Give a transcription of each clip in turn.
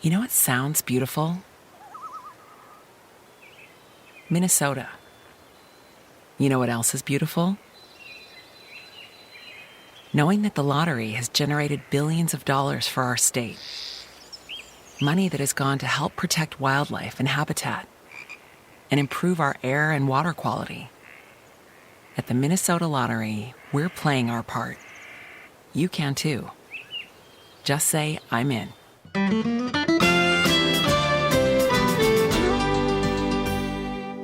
You know what sounds beautiful? Minnesota. You know what else is beautiful? Knowing that the lottery has generated billions of dollars for our state. Money that has gone to help protect wildlife and habitat and improve our air and water quality. At the Minnesota Lottery, we're playing our part. You can too. Just say, I'm in.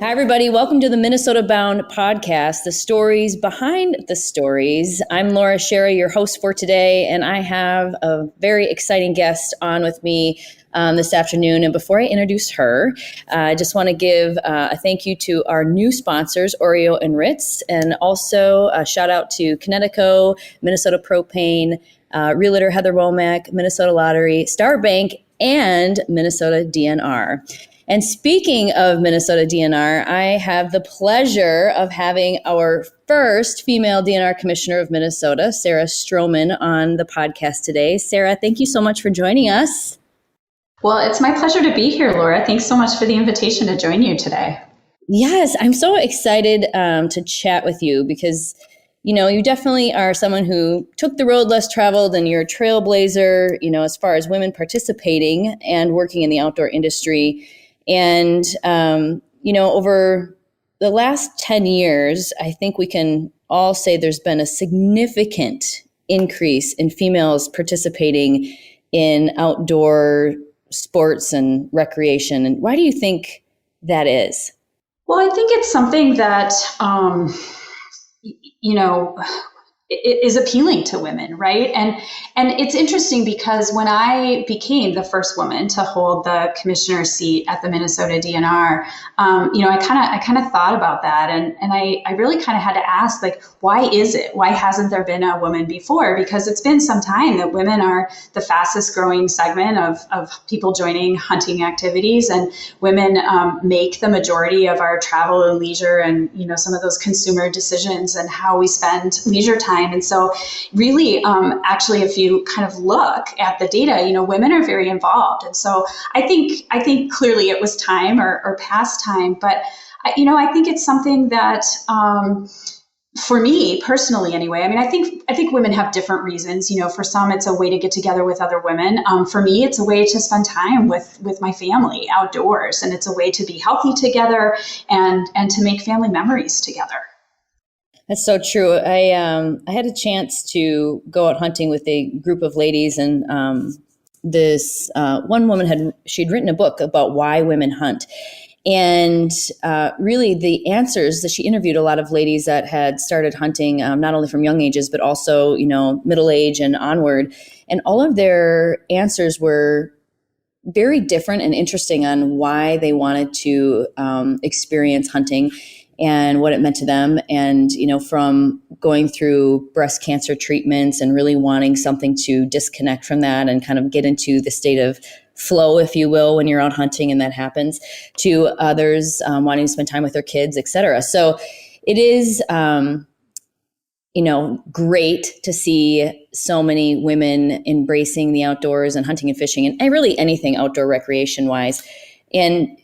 Hi, everybody. Welcome to the Minnesota Bound podcast, the stories behind the stories. I'm Laura Schara, your host for today, and I have a very exciting guest on with me this afternoon. And before I introduce her, I just want to give a thank you to our new sponsors, Oreo and Ritz, and also a shout out to Connecticut, Minnesota Propane, Realtor Heather Womack, Minnesota Lottery, Star Bank, and Minnesota DNR. And speaking of Minnesota DNR, I have the pleasure of having our first female DNR commissioner of Minnesota, Sarah Strommen, on the podcast today. Sarah, thank you so much for joining us. Well, it's my pleasure to be here, Laura. Thanks so much for the invitation to join you today. Yes, I'm so excited to chat with you because, you know, you definitely are someone who took the road less traveled and you're a trailblazer, you know, as far as women participating and working in the outdoor industry. And, you know, over the last 10 years, I think we can all say there's been a significant increase in females participating in outdoor sports and recreation. And why do you think that is? Well, I think it's something that, it is appealing to women, right? And it's interesting because when I became the first woman to hold the commissioner seat at the Minnesota DNR, I kind of thought about that, and I really kind of had to ask, like, why is it? Why hasn't there been a woman before? Because it's been some time that women are the fastest growing segment of people joining hunting activities, and women make the majority of our travel and leisure, and some of those consumer decisions and how we spend leisure time. And so really, actually, if you kind of look at the data, women are very involved. And so I think clearly it was time or past time. But, I think it's something that for me personally, anyway, I mean, I think women have different reasons. For some, it's a way to get together with other women. For me, it's a way to spend time with my family outdoors. And it's a way to be healthy together and to make family memories together. That's so true. I had a chance to go out hunting with a group of ladies, and this one woman she'd written a book about why women hunt, and really the answers that she interviewed a lot of ladies that had started hunting, not only from young ages but also middle age and onward, and all of their answers were very different and interesting on why they wanted to experience hunting and what it meant to them. And, from going through breast cancer treatments and really wanting something to disconnect from that and kind of get into the state of flow, if you will, when you're out hunting and that happens, to others wanting to spend time with their kids, et cetera. So it is, great to see so many women embracing the outdoors and hunting and fishing and really anything outdoor recreation wise. And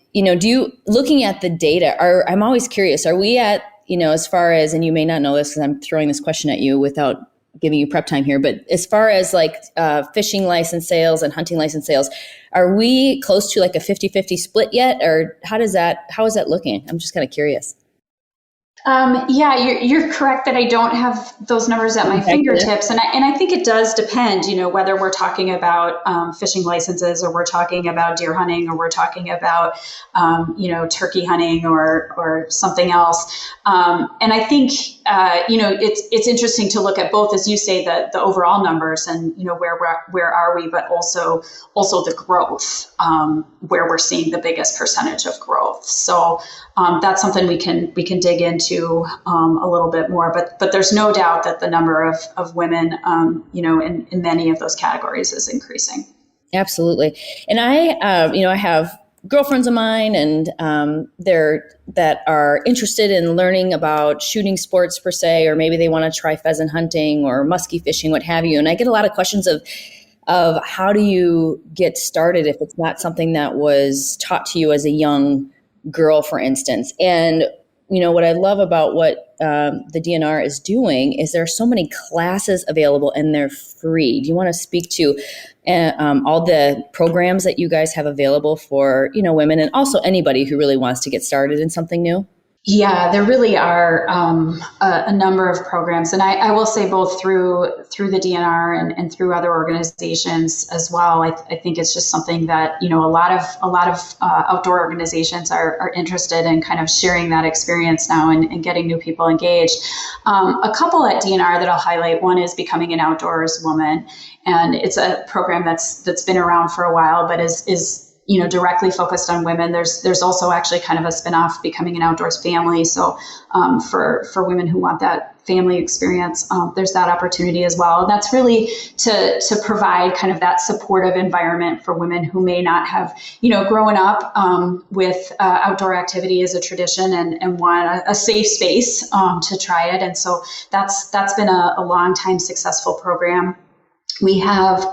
looking at the data, I'm always curious, are we at, as far as, and you may not know this because I'm throwing this question at you without giving you prep time here, but as far as like fishing license sales and hunting license sales, are we close to like a 50-50 split yet? Or how is that looking? I'm just kind of curious. You're correct that I don't have those numbers at my fingertips. And I think it does depend, whether we're talking about fishing licenses or we're talking about deer hunting or we're talking about, turkey hunting or something else. And I think, it's interesting to look at both, as you say, the overall numbers and, where are we, but also the growth, where we're seeing the biggest percentage of growth. So that's something we can dig into a little bit more, but there's no doubt that the number of women, in many of those categories is increasing. Absolutely. And I have girlfriends of mine and that are interested in learning about shooting sports per se, or maybe they want to try pheasant hunting or muskie fishing, what have you. And I get a lot of questions of, of how do you get started if it's not something that was taught to you as a young girl, for instance. And what I love about what the DNR is doing is there are so many classes available and they're free. Do you want to speak to all the programs that you guys have available for women and also anybody who really wants to get started in something new? Yeah, there really are a number of programs, and I will say both through the DNR and through other organizations as well. I think it's just something that a lot of outdoor organizations are interested in kind of sharing that experience now and getting new people engaged. A couple at DNR that I'll highlight. One is Becoming an Outdoors Woman, and it's a program that's been around for a while, but is directly focused on women. There's also actually kind of a spinoff, Becoming an Outdoors Family. So for women who want that family experience, there's that opportunity as well. And that's really to provide kind of that supportive environment for women who may not have, grown up with outdoor activity as a tradition and want a safe space to try it. And so that's been a long time successful program. We have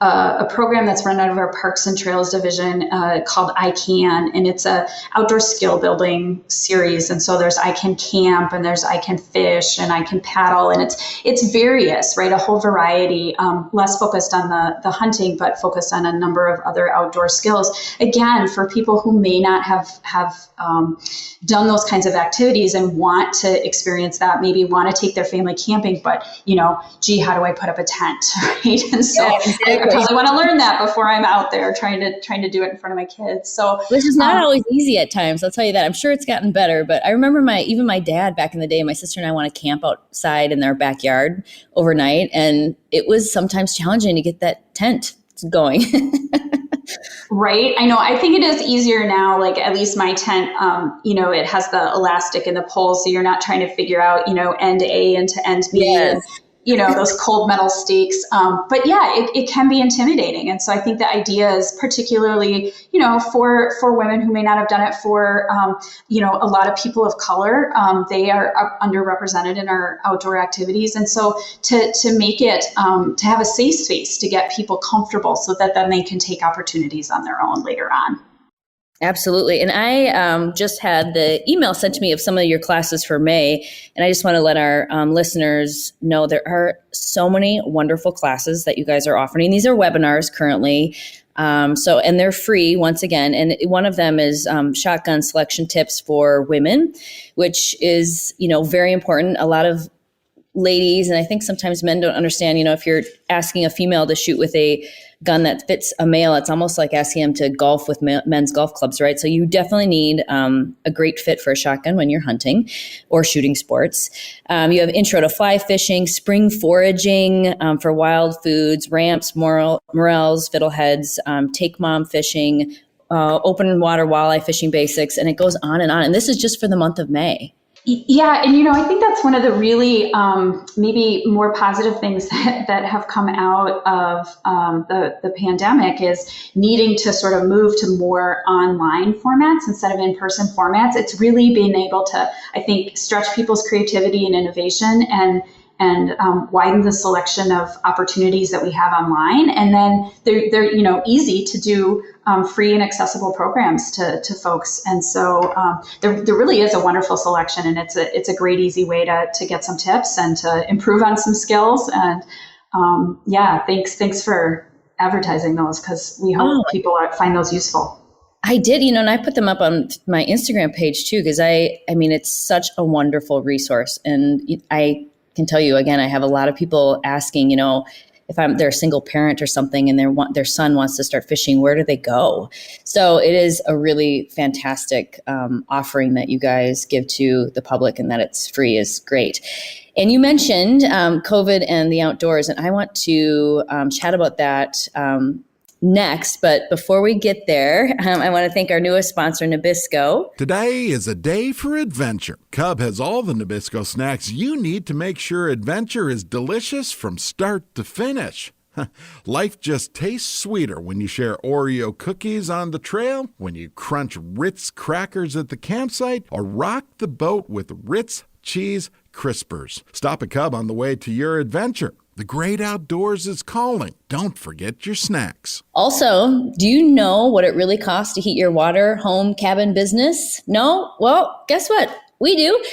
a program that's run out of our Parks and Trails division called I Can, and it's a outdoor skill building series. And so there's I Can Camp, and there's I Can Fish, and I Can Paddle, and it's various, right? A whole variety, less focused on the hunting, but focused on a number of other outdoor skills. Again, for people who may not have done those kinds of activities and want to experience that, maybe want to take their family camping, but gee, how do I put up a tent, right? And so yeah, exactly. I probably want to learn that before I'm out there trying to do it in front of my kids. So which is not always easy at times. I'll tell you that. I'm sure it's gotten better, but I remember even my dad back in the day, my sister and I want to camp outside in their backyard overnight, and it was sometimes challenging to get that tent going. Right. I know. I think it is easier now, like at least my tent, it has the elastic and the pole. So you're not trying to figure out, end A into end B. Yes. And, those cold metal stakes. But yeah, it can be intimidating. And so I think the idea is particularly, for women who may not have done it, for, a lot of people of color, they are underrepresented in our outdoor activities. And so to make it, to have a safe space to get people comfortable so that then they can take opportunities on their own later on. Absolutely. And I just had the email sent to me of some of your classes for May. And I just want to let our listeners know there are so many wonderful classes that you guys are offering. These are webinars currently. And they're free once again. And one of them is shotgun selection tips for women, which is, very important. A lot of ladies, and I think sometimes men don't understand, if you're asking a female to shoot with a gun that fits a male, it's almost like asking him to golf with men's golf clubs, right? So you definitely need a great fit for a shotgun when you're hunting or shooting sports. You have intro to fly fishing, spring foraging for wild foods, ramps, morels, fiddleheads, take mom fishing, open water walleye fishing basics, and it goes on. And this is just for the month of May. Yeah. And, I think that's one of the really maybe more positive things that have come out of the pandemic is needing to sort of move to more online formats instead of in-person formats. It's really been able to, I think, stretch people's creativity and innovation and widen the selection of opportunities that we have online. And then they're easy to do free and accessible programs to folks. And so there really is a wonderful selection, and it's a great, easy way to get some tips and to improve on some skills. And thanks for advertising those, because we hope people find those useful. I did, and I put them up on my Instagram page too, because I mean, it's such a wonderful resource. And I can tell you again, I have a lot of people asking, if they're a single parent or something and their son wants to start fishing, where do they go? So it is a really fantastic offering that you guys give to the public, and that it's free is great. And you mentioned COVID and the outdoors, and I want to chat about that next. But before we get there, I want to thank our newest sponsor, Nabisco. Today is a day for adventure. Cub has all the Nabisco snacks you need to make sure adventure is delicious from start to finish. Life just tastes sweeter when you share Oreo cookies on the trail, when you crunch Ritz crackers at the campsite, or rock the boat with Ritz Cheese Crispers. Stop a Cub on the way to your adventure. The great outdoors is calling. Don't forget your snacks. Also, do you know what it really costs to heat your water, home, cabin, business? No? Well, guess what? We do.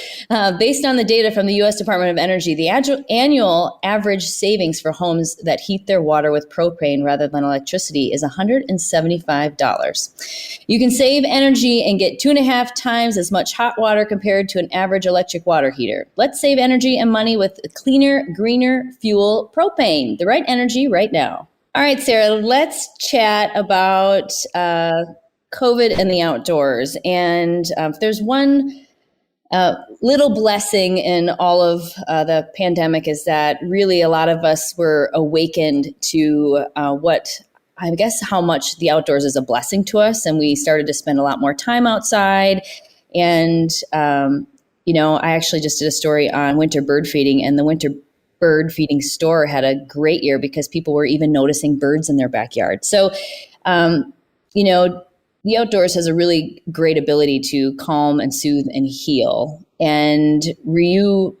Based on the data from the U.S. Department of Energy, the annual average savings for homes that heat their water with propane rather than electricity is $175. You can save energy and get 2.5 times as much hot water compared to an average electric water heater. Let's save energy and money with cleaner, greener fuel, propane. The right energy right now. All right, Sarah, let's chat about COVID and the outdoors. And if there's one little blessing in all of the pandemic is that really a lot of us were awakened to how much the outdoors is a blessing to us. And we started to spend a lot more time outside. And, I actually just did a story on winter bird feeding, and the winter bird feeding store had a great year because people were even noticing birds in their backyard. So, the outdoors has a really great ability to calm and soothe and heal. And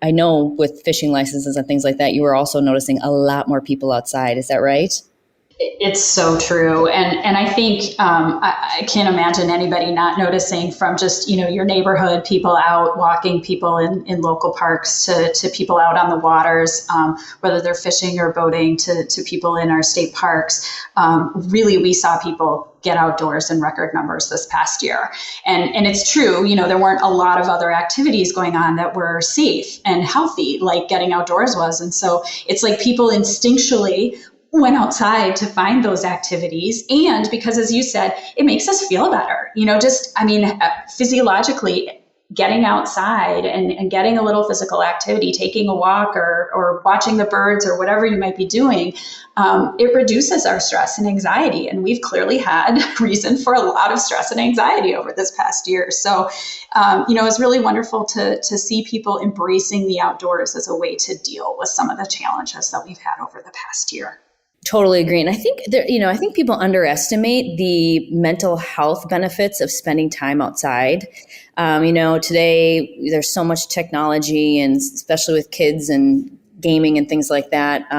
I know with fishing licenses and things like that, you were also noticing a lot more people outside. Is that right? It's so true. And I think I can't imagine anybody not noticing, from just, your neighborhood, people out walking, people in local parks, to people out on the waters, whether they're fishing or boating, to people in our state parks. Really, we saw people get outdoors in record numbers this past year. And it's true, there weren't a lot of other activities going on that were safe and healthy like getting outdoors was. And so it's like people instinctually went outside to find those activities. And because, as you said, it makes us feel better, physiologically, getting outside and getting a little physical activity, taking a walk or watching the birds or whatever you might be doing, it reduces our stress and anxiety. And we've clearly had reason for a lot of stress and anxiety over this past year. So, it's really wonderful to see people embracing the outdoors as a way to deal with some of the challenges that we've had over the past year. Totally agree. And I think I think people underestimate the mental health benefits of spending time outside. Today there's so much technology, and especially with kids and gaming and things like that,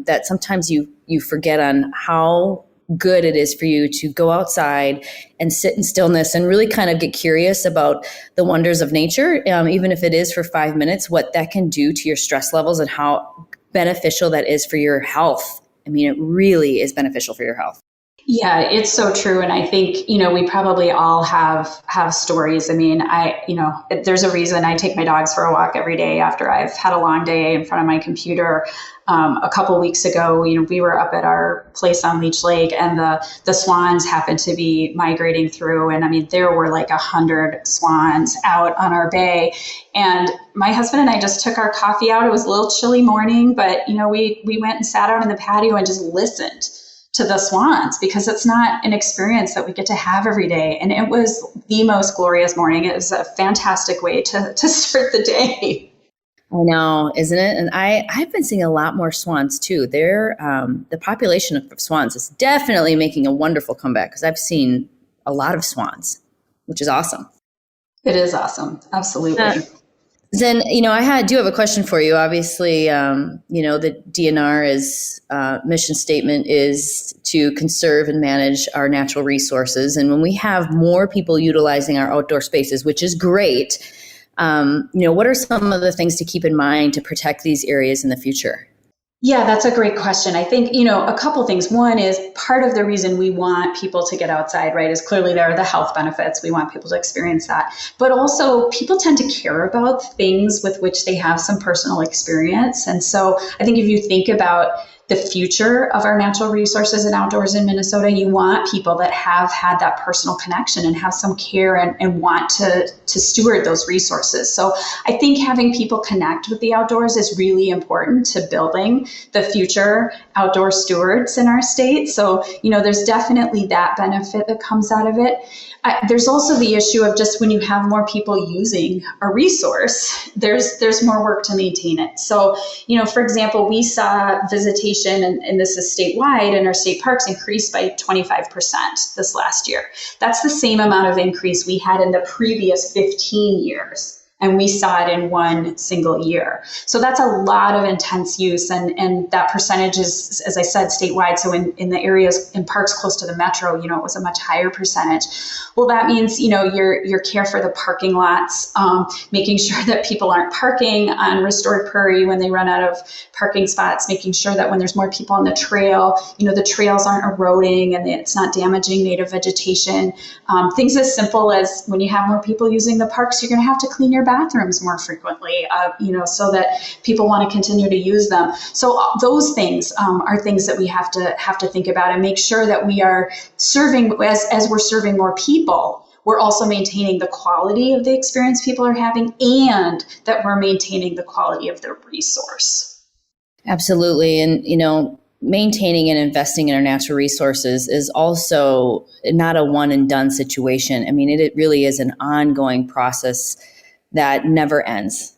that sometimes you forget on how good it is for you to go outside and sit in stillness and really kind of get curious about the wonders of nature, even if it is for 5 minutes, what that can do to your stress levels and how beneficial that is for your health. It really is beneficial for your health. Yeah, it's so true. And I think, we probably all have stories. There's a reason I take my dogs for a walk every day after I've had a long day in front of my computer. A couple weeks ago, we were up at our place on Leech Lake, and the swans happened to be migrating through. And there were like 100 swans out on our bay. And my husband and I just took our coffee out. It was a little chilly morning, but, we went and sat out in the patio and just listened to the swans, because it's not an experience that we get to have every day. And it was the most glorious morning. It was a fantastic way to start the day. I know, isn't it? And I've been seeing a lot more swans too. The population of swans is definitely making a wonderful comeback, because I've seen a lot of swans, which is awesome. It is awesome. Absolutely. Zen, I do have a question for you. Obviously, the DNR's mission statement is to conserve and manage our natural resources. And when we have more people utilizing our outdoor spaces, which is great, what are some of the things to keep in mind to protect these areas in the future? Yeah, that's a great question. I think, a couple things. One is, part of the reason we want people to get outside, right, is clearly there are the health benefits. We want people to experience that. But also, people tend to care about things with which they have some personal experience. And so I think if you think about the future of our natural resources and outdoors in Minnesota, you want people that have had that personal connection and have some care and want to steward those resources. So I think having people connect with the outdoors is really important to building the future outdoor stewards in our state. So, there's definitely that benefit that comes out of it. There's also the issue of just when you have more people using a resource, there's more work to maintain it. So, for example, we saw visitation, and this is statewide, in our state parks increased by 25% this last year. That's the same amount of increase we had in the previous 15 years. and we saw it in one single year. So that's a lot of intense use, and that percentage is, as I said, statewide. So in the areas, in parks close to the metro, it was a much higher percentage. Well, that means, your care for the parking lots, making sure that people aren't parking on restored prairie when they run out of parking spots, making sure that when there's more people on the trail, the trails aren't eroding and it's not damaging native vegetation. Things as simple as when you have more people using the parks, you're going to have to clean your bathrooms more frequently, so that people want to continue to use them. So those things are things that we have to think about and make sure that we are serving, as we're serving more people, we're also maintaining the quality of the experience people are having, and that we're maintaining the quality of their resource. Absolutely. And, maintaining and investing in our natural resources is also not a one and done situation. I mean, it really is an ongoing process that never ends.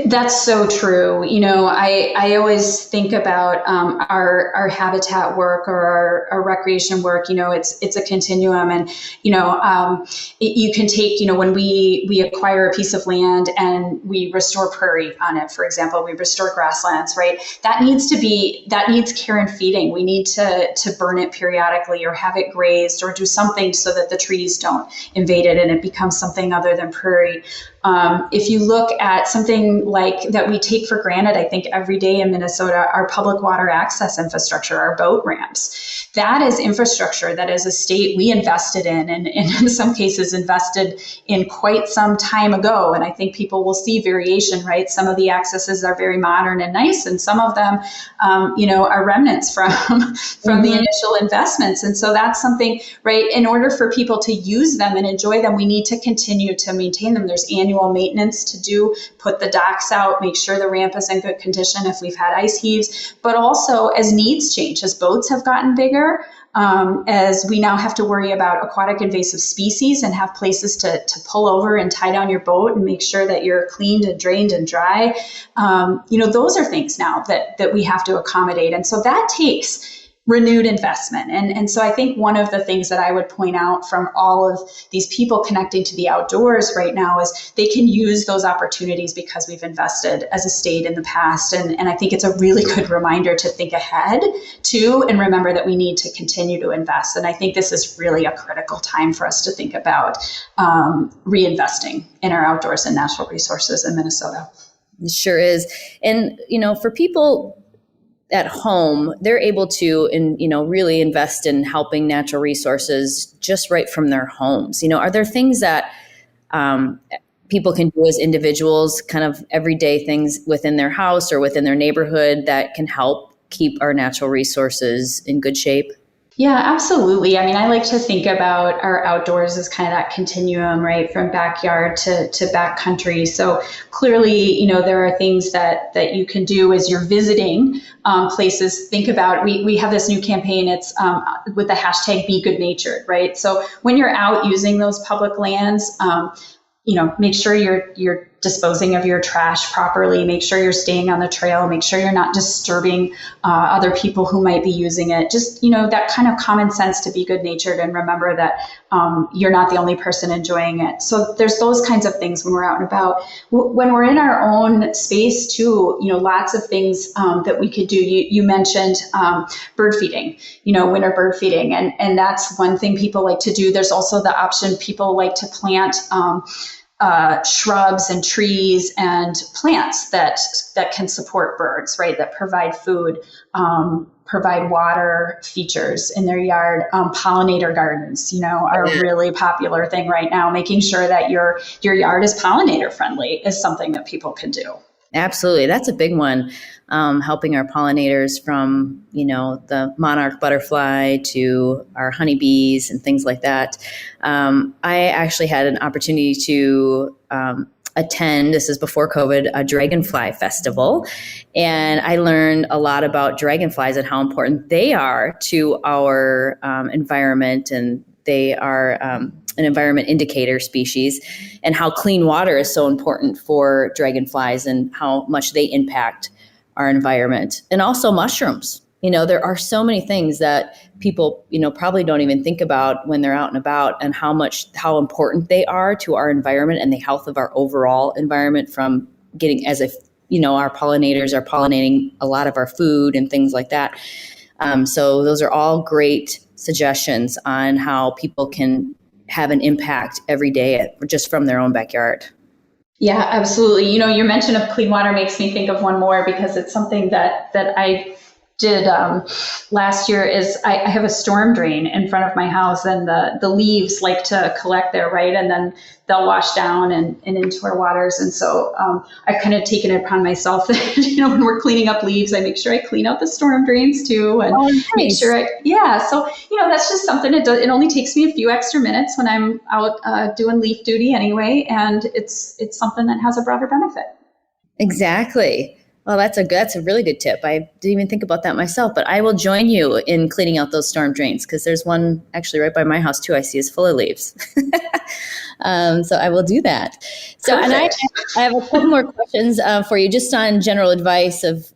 That's so true. I always think about our habitat work or our recreation work. It's a continuum, and you can take, when we acquire a piece of land and we restore prairie on it, for example, we restore grasslands, right? That needs care and feeding. We need to burn it periodically or have it grazed or do something so that the trees don't invade it and it becomes something other than prairie. If you look at something like that we take for granted, I think every day in Minnesota, our public water access infrastructure, our boat ramps, that is infrastructure that as a state we invested in, and in some cases invested in quite some time ago. And I think people will see variation, right? Some of the accesses are very modern and nice, and some of them, are remnants from the initial investments. And so that's something, right? In order for people to use them and enjoy them, we need to continue to maintain them. There's annual maintenance to do, put the docks out, make sure the ramp is in good condition if we've had ice heaves, but also as needs change, as boats have gotten bigger, as we now have to worry about aquatic invasive species and have places to pull over and tie down your boat and make sure that you're cleaned and drained and dry. Those are things now that we have to accommodate. And so that takes renewed investment. And so I think one of the things that I would point out from all of these people connecting to the outdoors right now is they can use those opportunities because we've invested as a state in the past. And I think it's a really good reminder to think ahead too, and remember that we need to continue to invest. And I think this is really a critical time for us to think about reinvesting in our outdoors and natural resources in Minnesota. It sure is. And, for people at home, they're able to, really invest in helping natural resources just right from their homes. Are there things that people can do as individuals, kind of everyday things within their house or within their neighborhood that can help keep our natural resources in good shape? Yeah, absolutely. I mean, I like to think about our outdoors as kind of that continuum, right, from backyard to backcountry. So clearly, there are things that you can do as you're visiting places. Think about, we have this new campaign. It's with the hashtag Be Good Natured, right? So when you're out using those public lands, make sure you're disposing of your trash properly, make sure you're staying on the trail, make sure you're not disturbing other people who might be using it. Just, that kind of common sense to be good natured and remember that you're not the only person enjoying it. So there's those kinds of things when we're out and about. When we're in our own space too, lots of things that we could do. You mentioned bird feeding, winter bird feeding, and that's one thing people like to do. There's also the option people like to plant shrubs and trees and plants that can support birds, right? That provide food, provide water features in their yard. Pollinator gardens, are a really popular thing right now. Making sure that your yard is pollinator friendly is something that people can do. Absolutely. That's a big one. Helping our pollinators from, the monarch butterfly to our honeybees and things like that. I actually had an opportunity to attend, this is before COVID, a dragonfly festival. And I learned a lot about dragonflies and how important they are to our environment. And they are an environment indicator species, and how clean water is so important for dragonflies and how much they impact our environment. And also mushrooms. there are so many things that people, probably don't even think about when they're out and about, and how important they are to our environment and the health of our overall environment, from getting, as if, our pollinators are pollinating a lot of our food and things like that. So those are all great suggestions on how people can have an impact every day just from their own backyard. Yeah, absolutely. Your mention of clean water makes me think of one more, because it's something that I did last year. Is I have a storm drain in front of my house, and the leaves like to collect there, right? And then they'll wash down and into our waters. And so I've kind of taken it upon myself that, when we're cleaning up leaves, I make sure I clean out the storm drains too, and make sure so, that's just something. It only takes me a few extra minutes when I'm out doing leaf duty anyway. And it's something that has a broader benefit. Exactly. Well, that's a really good tip. I didn't even think about that myself, but I will join you in cleaning out those storm drains, because there's one actually right by my house too. I see is full of leaves. So I will do that. So, perfect. And I have a couple more questions for you, just on general advice of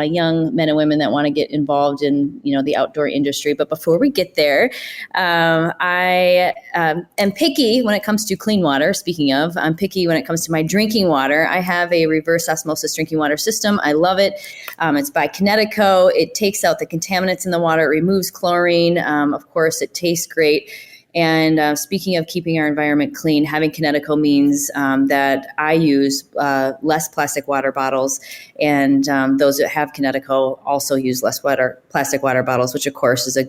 young men and women that want to get involved in, the outdoor industry. But before we get there, I am picky when it comes to clean water. Speaking of, I'm picky when it comes to my drinking water. I have a reverse osmosis drinking water system. I love it. It's by Kinetico. It takes out the contaminants in the water. It removes chlorine. Of course, it tastes great. And speaking of keeping our environment clean, having Kinetico means that I use less plastic water bottles, and those that have Kinetico also use less plastic water bottles, which of course is a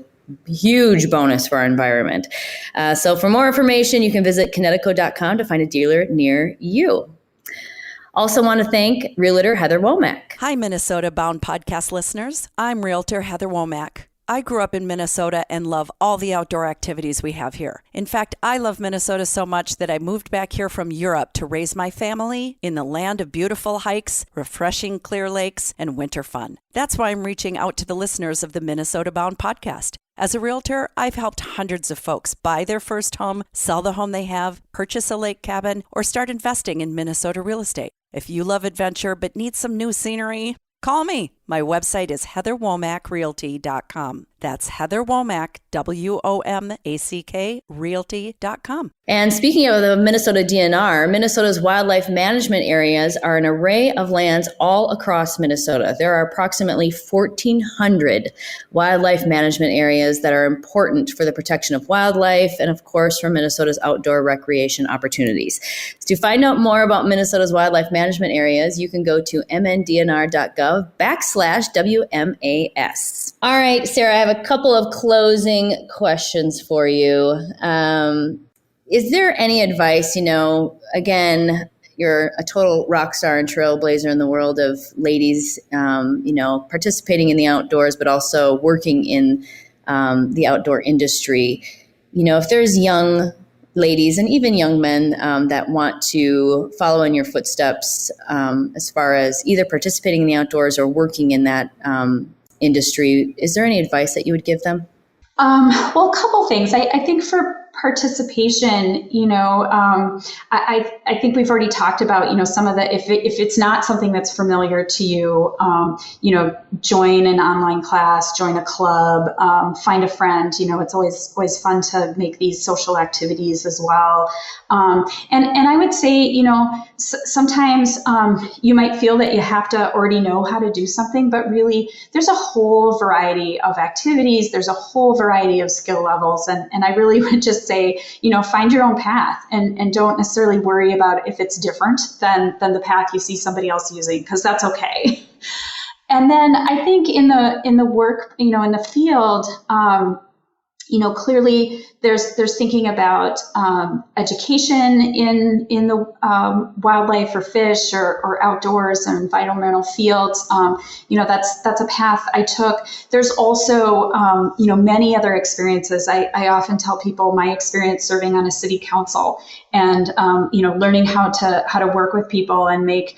huge bonus for our environment. So for more information, you can visit Kinetico.com to find a dealer near you. Also want to thank Realtor Heather Womack. Hi, Minnesota Bound podcast listeners. I'm Realtor Heather Womack. I grew up in Minnesota and love all the outdoor activities we have here. In fact, I love Minnesota so much that I moved back here from Europe to raise my family in the land of beautiful hikes, refreshing clear lakes, and winter fun. That's why I'm reaching out to the listeners of the Minnesota Bound podcast. As a realtor, I've helped hundreds of folks buy their first home, sell the home they have, purchase a lake cabin, or start investing in Minnesota real estate. If you love adventure but need some new scenery, call me. My website is heatherwomackrealty.com. That's Heather Womack, WOMACK, realty.com. And speaking of the Minnesota DNR, Minnesota's wildlife management areas are an array of lands all across Minnesota. There are approximately 1,400 wildlife management areas that are important for the protection of wildlife and, of course, for Minnesota's outdoor recreation opportunities. To find out more about Minnesota's wildlife management areas, you can go to mndnr.gov/WMAS. All right, Sarah, I have a couple of closing questions for you. Is there any advice, again, you're a total rock star and trailblazer in the world of ladies, participating in the outdoors, but also working in the outdoor industry. If there's young ladies and even young men that want to follow in your footsteps as far as either participating in the outdoors or working in that industry, is there any advice that you would give them? Well, a couple things. I think for participation, I think we've already talked about, some of the, if it's not something that's familiar to you, join an online class, join a club, find a friend. It's always fun to make these social activities as well. And I would say, sometimes you might feel that you have to already know how to do something, but really there's a whole variety of activities. There's a whole variety of skill levels. And I really would just say, find your own path and don't necessarily worry about if it's different than the path you see somebody else using, because that's okay. And then I think in the work, in the field, clearly there's thinking about education in the wildlife or fish or outdoors and environmental fields. That's a path I took. There's also many other experiences. I often tell people my experience serving on a city council and learning how to work with people and make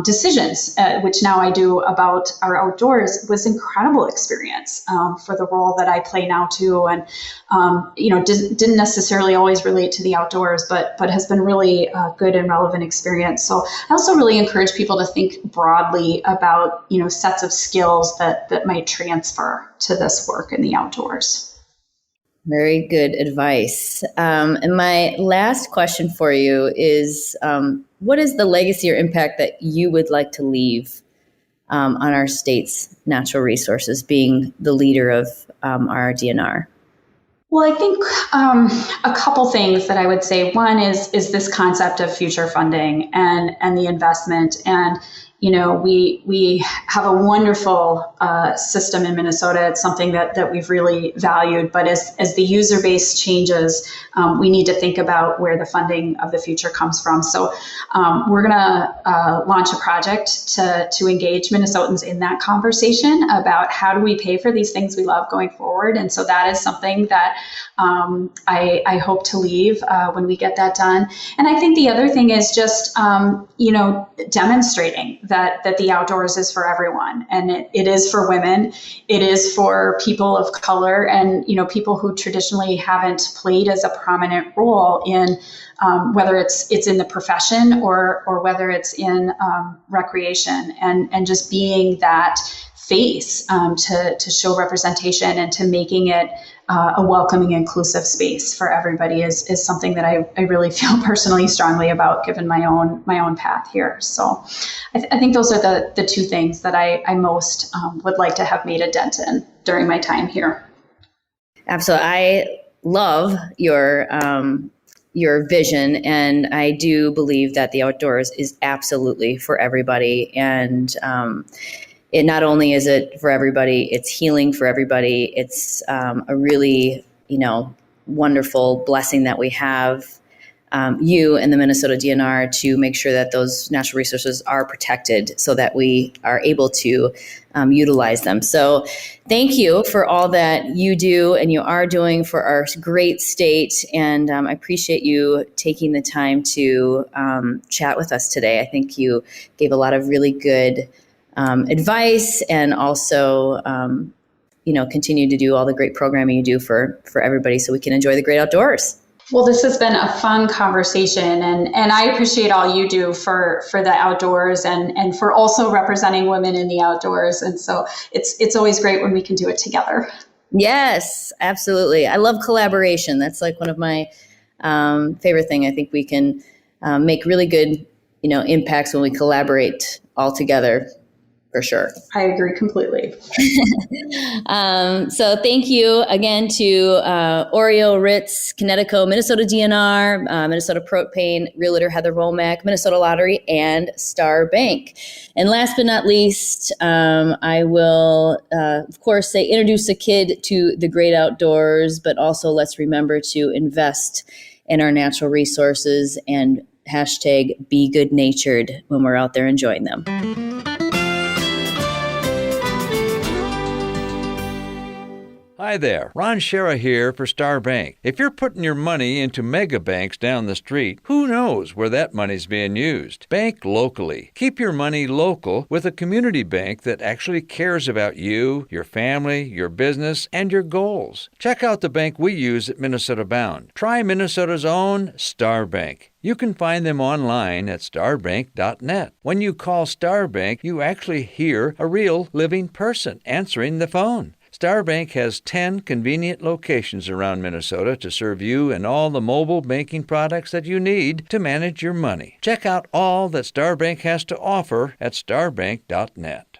decisions, which now I do about our outdoors, was incredible experience for the role that I play now too. And, didn't necessarily always relate to the outdoors, but has been really good and relevant experience. So I also really encourage people to think broadly about, sets of skills that might transfer to this work in the outdoors. Very good advice. And my last question for you is, what is the legacy or impact that you would like to leave on our state's natural resources, being the leader of our DNR? Well, I think a couple things that I would say. One is this concept of future funding and the investment. And we have a wonderful system in Minnesota. It's something that we've really valued. But as the user base changes, we need to think about where the funding of the future comes from. So we're going to launch a project to engage Minnesotans in that conversation about how do we pay for these things we love going forward. And so that is something that I hope to leave when we get that done. And I think the other thing is just, demonstrating that the outdoors is for everyone. And it is for women. It is for people of color and, people who traditionally haven't played as a prominent role in whether it's in the profession or whether it's in recreation, and just being that face to show representation and to making it a welcoming, inclusive space for everybody is something that I really feel personally strongly about, given my own path here. So I think those are the two things that I most would like to have made a dent in during my time here. Absolutely. I love your vision, and I do believe that the outdoors is absolutely for everybody. And it not only is it for everybody, it's healing for everybody. It's a really, wonderful blessing that we have you and the Minnesota DNR to make sure that those natural resources are protected so that we are able to utilize them. So thank you for all that you do and you are doing for our great state. And I appreciate you taking the time to chat with us today. I think you gave a lot of really good advice, and also, continue to do all the great programming you do for everybody so we can enjoy the great outdoors. Well, this has been a fun conversation, and I appreciate all you do for the outdoors and for also representing women in the outdoors. And so it's always great when we can do it together. Yes, absolutely. I love collaboration. That's like one of my favorite things. I think we can make really good, impacts when we collaborate all together. For sure. I agree completely. So thank you again to Oreo, Ritz, Connecticut, Minnesota DNR, Minnesota Propane, Realtor Heather Womack, Minnesota Lottery, and Star Bank. And last but not least, I will, of course, say introduce a kid to the great outdoors, but also let's remember to invest in our natural resources and hashtag be good natured when we're out there enjoying them. Hi there, Ron Schara here for Star Bank. If you're putting your money into mega banks down the street, who knows where that money's being used? Bank locally. Keep your money local with a community bank that actually cares about you, your family, your business, and your goals. Check out the bank we use at Minnesota Bound. Try Minnesota's own Star Bank. You can find them online at starbank.net. When you call Star Bank, you actually hear a real living person answering the phone. Star Bank has 10 convenient locations around Minnesota to serve you and all the mobile banking products that you need to manage your money. Check out all that Star Bank has to offer at starbank.net.